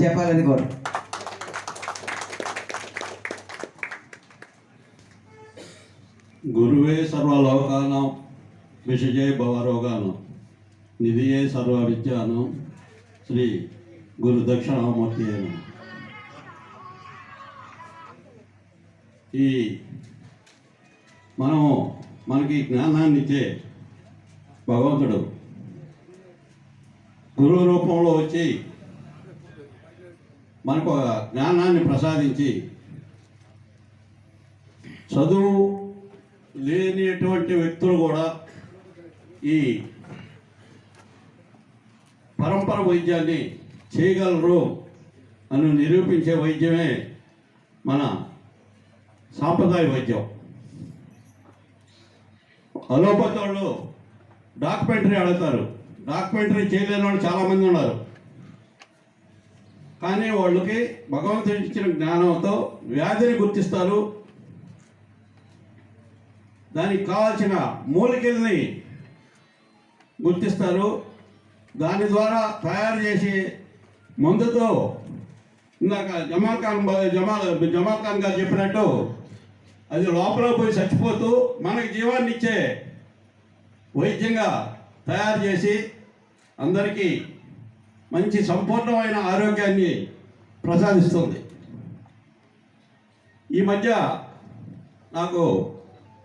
చెప్పాలని కోరు. గురువే సర్వలోకానం విషజే భవరోగానం నిధియే సర్వ విద్యానం శ్రీ గురు దక్షిణామూర్తి అయిన ఈ మనకి జ్ఞానాన్ని ఇచ్చే భగవంతుడు గురువు రూపంలో వచ్చి మనకు జ్ఞానాన్ని ప్రసాదించి చదువు లేనిటువంటి వ్యక్తులు కూడా ఈ పరంపర వైద్యాన్ని చేయగలరు అని నిరూపించే వైద్యమే మన సాంప్రదాయ వైద్యం. అలోపతి వాళ్ళు డాక్యుమెంటరీ అడుగుతారు, డాక్యుమెంటరీ చేయలేని వాళ్ళు చాలామంది ఉన్నారు. కానీ వాళ్ళకి భగవంతుడు ఇచ్చిన జ్ఞానంతో వ్యాధిని గుర్తిస్తారు, దానికి కావాల్సిన మూలికల్ని గుర్తిస్తారు, దాని ద్వారా తయారు చేసి మందుతో ఇందాక జమాల్ ఖాన్ గారు చెప్పినట్టు అది లోపల పోయి చచ్చిపోతూ మనకి జీవాన్ని ఇచ్చే వైద్యంగా తయారు చేసి అందరికీ మంచి సంపూర్ణమైన ఆరోగ్యాన్ని ప్రసాదిస్తుంది. ఈ మధ్య నాకు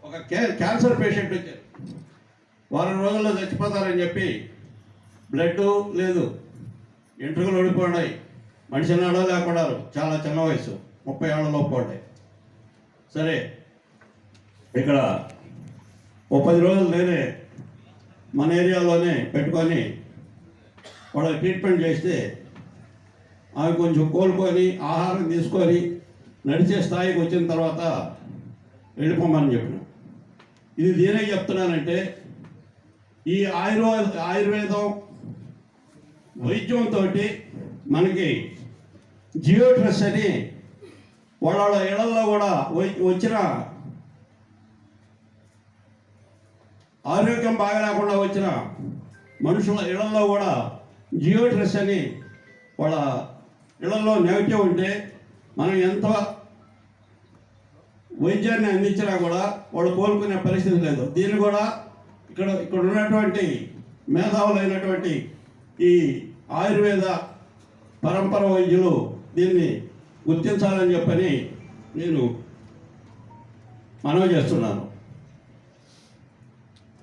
ఒక క్యాన్సర్ పేషెంట్ వచ్చారు. వారం రోజుల్లో చచ్చిపోతారని చెప్పి బ్లడ్ లేదు, ఎంట్రుకలు ఓడిపోయినాయి, మనిషి నాడో లేకుండా చాలా చిన్న వయసు 30 ఏళ్ల లోపు ఉన్నాయి. సరే, ఇక్కడ 10 రోజులు నేనే మన ఏరియాలోనే పెట్టుకొని వాళ్ళకి ట్రీట్మెంట్ చేస్తే ఆమె కొంచెం కోలుకొని ఆహారం తీసుకొని నడిచే స్థాయికి వచ్చిన తర్వాత వెళ్ళిపోమని చెప్పిన. ఇది దేనే చెప్తున్నానంటే ఈ ఆయుర్వేదం వైద్యంతో మనకి జియోట్రస్ అని వాళ్ళ ఇళ్లలో కూడా వచ్చిన ఆరోగ్యం బాగా లేకుండా వచ్చిన మనుషుల ఇళ్లలో కూడా జియోట్రస్ అని వాళ్ళ ఇళ్లలో నెగిటివ్ ఉంటే మనం ఎంత వైద్యాన్ని అందించినా కూడా వాళ్ళు కోలుకునే పరిస్థితి లేదు. దీన్ని కూడా ఇక్కడ ఉన్నటువంటి మేధావులైనటువంటి ఈ ఆయుర్వేద పరంపర వైద్యులు దీన్ని గుర్తించాలని చెప్పని నేను మనవి చేస్తున్నాను.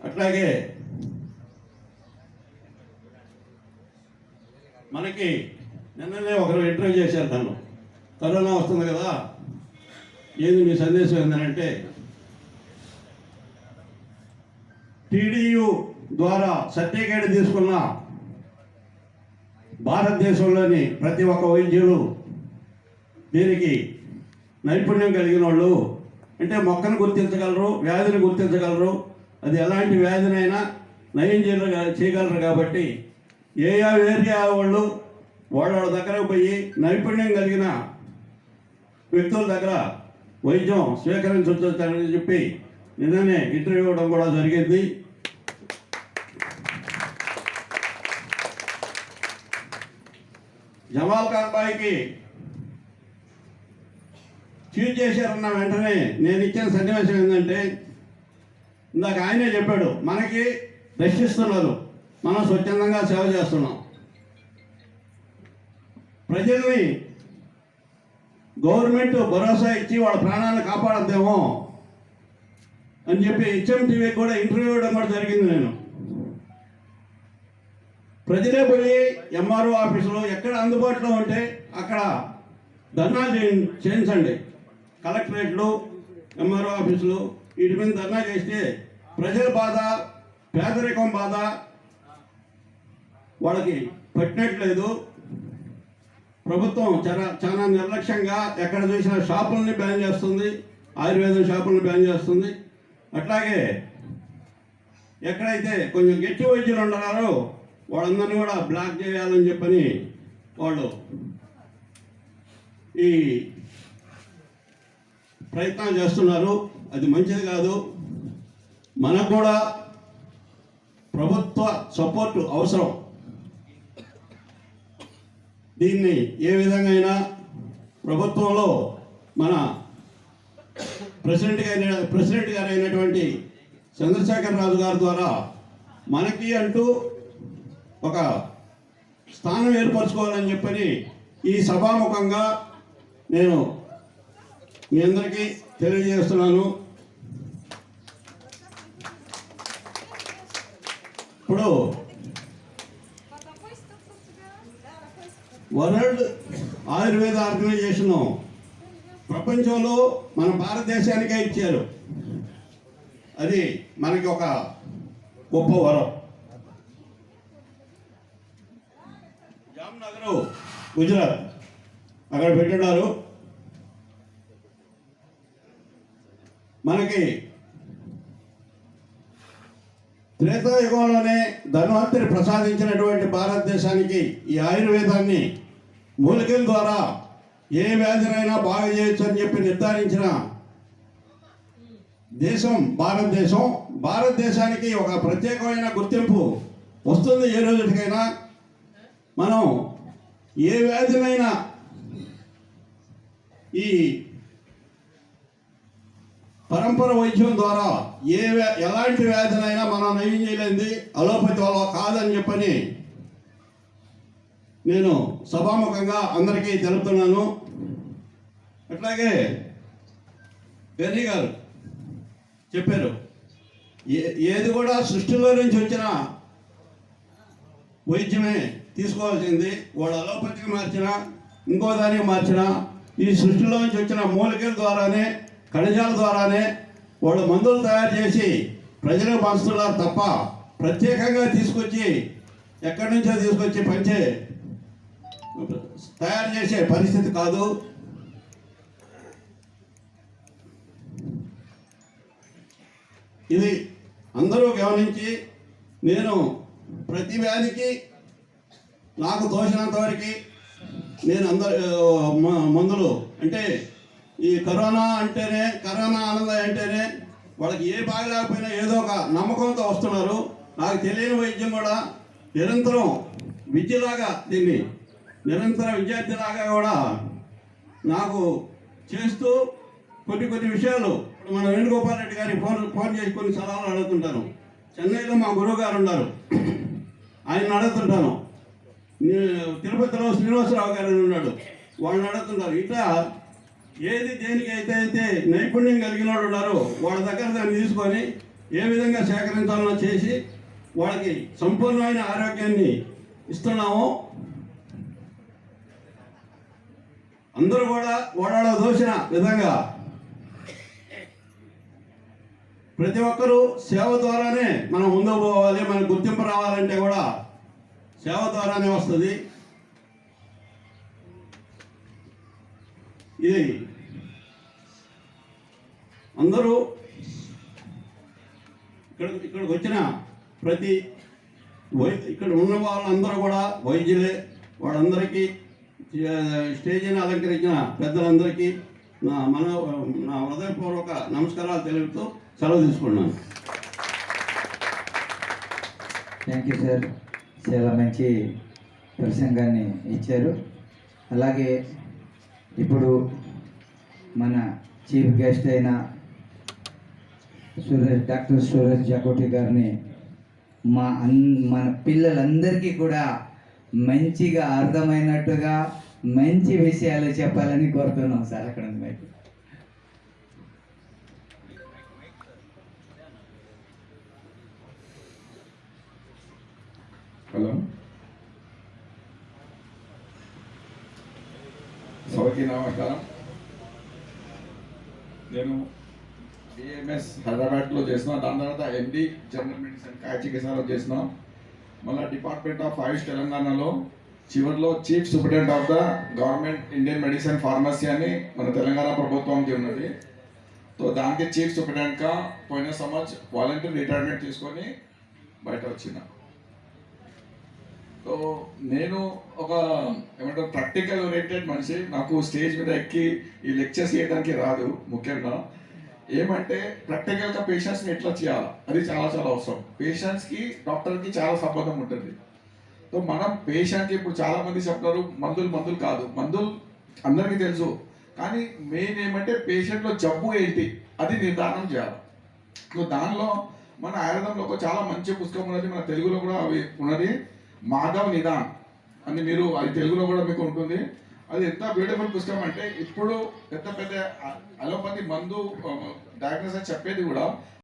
అట్లాగే మనకి నిన్ననే ఒకరు ఇంటర్వ్యూ చేశారు నన్ను, కరోనా వస్తుంది కదా, ఏది మీ సందేశం ఏంటంటే టీడీయూ ద్వారా సర్టిఫికేట్ తీసుకున్న భారతదేశంలోని ప్రతి ఒక్క వైద్యులు దీనికి నైపుణ్యం కలిగిన వాళ్ళు, అంటే మొక్కను గుర్తించగలరు, వ్యాధిని గుర్తించగలరు, అది ఎలాంటి వ్యాధినైనా నయం చేయగలరు. కాబట్టి ఏ ఏరియా వాళ్ళు వాళ్ళ దగ్గర పోయి నైపుణ్యం కలిగిన వ్యక్తుల దగ్గర వైద్యం స్వీకరించవచ్చని చెప్పి నిన్ననే ఇంటర్వ్యూ ఇవ్వడం కూడా జరిగింది. జమాల్ ఖాన్ బాయ్కి ట్వీట్ చేశారన్న వెంటనే నేను ఇచ్చిన సన్నివేశం ఏంటంటే, ఇందాక ఆయనే చెప్పాడు, మనకి రక్షిస్తున్నారు, మనం స్వచ్ఛందంగా సేవ చేస్తున్నాం, ప్రజల్ని గవర్నమెంట్ భరోసా ఇచ్చి వాళ్ళ ప్రాణాలను కాపాడద్దేమో అని చెప్పి HM కూడా ఇంటర్వ్యూ ఇవ్వడం కూడా జరిగింది. నేను ప్రజలే పోయి MRO ఆఫీసులో ఎక్కడ అందుబాటులో ఉంటే అక్కడ ధర్నా చేయించండి. కలెక్టరేట్లు, MRO ఆఫీసులు వీటి మీద ధర్నా చేస్తే ప్రజల బాధ, పేదరికం బాధ వాళ్ళకి పట్టినట్లేదు. ప్రభుత్వం చాలా నిర్లక్ష్యంగా ఎక్కడ చూసిన షాపులని బ్యాన్ చేస్తుంది, ఆయుర్వేదం షాపులను బ్యాన్ చేస్తుంది. అట్లాగే ఎక్కడైతే కొంచెం గట్టి వైద్యులు ఉంటున్నారో వాళ్ళందరినీ కూడా బ్లాక్ చేయాలని చెప్పని వాళ్ళు ఈ ప్రయత్నం చేస్తున్నారు. అది మంచిది కాదు. మనకు కూడా ప్రభుత్వ సపోర్టు అవసరం. దీన్ని ఏ విధంగా అయినా ప్రభుత్వంలో మన ప్రెసిడెంట్ గారు అయినటువంటి చంద్రశేఖర్ రాజు గారి ద్వారా మనకి అంటూ ఒక స్థానం ఏర్పరచుకోవాలని చెప్పని ఈ సభాముఖంగా నేను మీ అందరికీ తెలియజేస్తున్నాను. ఇప్పుడు వరల్డ్ ఆయుర్వేద ఆర్గనైజేషన్ ప్రపంచంలో మన భారతదేశానికే ఇచ్చారు. అది మనకి ఒక గొప్ప వరం. జామ్నగర్ గుజరాత్ అక్కడ పెట్టినారు. మనకి త్రేతాయుగంలోనే ధన్వంతరి ప్రసాదించినటువంటి భారతదేశానికి ఈ ఆయుర్వేదాన్ని మూలికల ద్వారా ఏ వ్యాధినైనా బాగా చేయొచ్చు అని చెప్పి నిర్ధారించిన దేశం భారతదేశం. భారతదేశానికి ఒక ప్రత్యేకమైన గుర్తింపు వస్తుంది. ఏ రోజుకైనా మనం ఏ వ్యాధినైనా ఈ పరంపర వైద్యం ద్వారా ఎలాంటి వ్యాధినైనా మనం నయం చేయలేంది అలోపతి వల్ల కాదని చెప్పని నేను సభాముఖంగా అందరికీ తెలుపుతున్నాను. అట్లాగే గని గారు చెప్పారు, ఏది కూడా సృష్టిలో నుంచి వచ్చిన వైద్యమే తీసుకోవాల్సింది. వాడు అలోపతికి మార్చినా ఇంకో దానికి మార్చినా ఈ సృష్టిలో నుంచి వచ్చిన మూలికల ద్వారానే ఖనిజాల ద్వారానే వాళ్ళు మందులు తయారు చేసి ప్రజలకు పంచుతున్నారు తప్ప ప్రత్యేకంగా తీసుకొచ్చి ఎక్కడి నుంచో తీసుకొచ్చి తయారు చేసే పరిస్థితి కాదు. ఇది అందరూ గమనించి నేను ప్రతి వ్యాధికి నాకు తోచినంత వరకు నేను మందులు అంటే ఈ కరోనా ఆనందం అంటేనే వాళ్ళకి ఏ బాగలేకపోయినా ఏదో ఒక నమ్మకంతో వస్తున్నారు. నాకు తెలియని వైద్యం కూడా నిరంతరం విద్యలాగా దీన్ని నిరంతర విద్యార్థిలాగా కూడా నాకు చేస్తూ కొన్ని విషయాలు మన వేణుగోపాల్ రెడ్డి గారికి ఫోన్ చేసి కొన్ని సలహాలు అడుగుతుంటాను. చెన్నైలో మా గురువు గారు ఉన్నారు, ఆయన అడుగుతుంటాను. తిరుపతిలో శ్రీనివాసరావు గారు ఉన్నాడు, వాళ్ళని అడుగుతుంటారు. ఇట్లా ఏది దేనికి అయితే నైపుణ్యం కలిగిన వాళ్ళు ఉన్నారో వాళ్ళ దగ్గర దాన్ని తీసుకొని ఏ విధంగా సేకరించాలో చేసి వాళ్ళకి సంపూర్ణమైన ఆరోగ్యాన్ని ఇస్తున్నామో అందరూ కూడా ఓడాడో దోచిన విధంగా ప్రతి ఒక్కరూ సేవ ద్వారానే మనం ముందుకు పోవాలి. మనకు గుర్తింపు రావాలంటే కూడా సేవ ద్వారానే వస్తుంది. ఇది అందరూ ఇక్కడికి వచ్చిన ఇక్కడ ఉన్న వాళ్ళందరూ కూడా వైద్యులే. వాళ్ళందరికీ స్టేజీని అలంకరించిన పెద్దలందరికీ నా హృదయపూర్వక నమస్కారాలు తెలుపుతూ సెలవు తీసుకున్నాను. థ్యాంక్ యూ సార్, చాలా మంచి ప్రసంగాన్ని ఇచ్చారు. అలాగే ఇప్పుడు మన చీఫ్ గెస్ట్ అయిన డాక్టర్ సురేష్ జాకోటి గారిని మన పిల్లలందరికీ కూడా మంచిగా అర్థమైనట్టుగా మంచి విషయాలు చెప్పాలని కోరుతున్నాం సార్. అక్కడ మీకు హలో, సభకి నమస్కారం. నేను బిఎంఎస్ హైదరాబాద్లో చేసిన, దాని తర్వాత ఎండి జనరల్ మెడిసిన్ కాయ చికిత్సలో చేసిన, మళ్ళీ డిపార్ట్మెంట్ ఆఫ్ ఆయుష్ తెలంగాణలో చివరిలో chief superintendent of the government Indian medicine pharmacy అని మన తెలంగాణ ప్రభుత్వంకి ఉన్నది. సో దానికి చీఫ్ సూపరింటెండెంట్గా పోయిన సంవత్సరం వాలంటీర్ రిటైర్మెంట్ తీసుకొని బయట వచ్చిన. సో నేను ఒక ఏమంటారు ప్రాక్టికల్ ఓరియంటెడ్ మనిషి. నాకు స్టేజ్ మీద ఎక్కి ఈ లెక్చర్స్ చేయడానికి రాదు. ముఖ్యంగా ఏమంటే ప్రాక్టికల్గా పేషెంట్స్ని ఎట్లా చేయాలి అది చాలా చాలా అవసరం. పేషెంట్స్కి డాక్టర్కి చాలా సంబంధం ఉంటుంది. సో మనం పేషెంట్కి ఇప్పుడు చాలా మంది చెప్తారు మందులు కాదు, మందులు అందరికీ తెలుసు, కానీ మెయిన్ ఏమంటే పేషెంట్లో జబ్బు ఏంటి అది నిర్ధారణ చేయాలి. సో దానిలో మన ఆయుర్వేదంలో ఒక చాలా మంచి పుస్తకం ఉన్నది, మన తెలుగులో కూడా అవి ఉన్నది, మాధవ్ నిదాన్ అని. మీరు అది తెలుగులో కూడా మీకు ఉంటుంది. అది ఎంత బ్యూటిఫుల్ పుస్తకం అంటే ఇప్పుడు పెద్ద పెద్ద అలోపతి మందు డయాగ్నోసిస్ చెప్పేది కూడా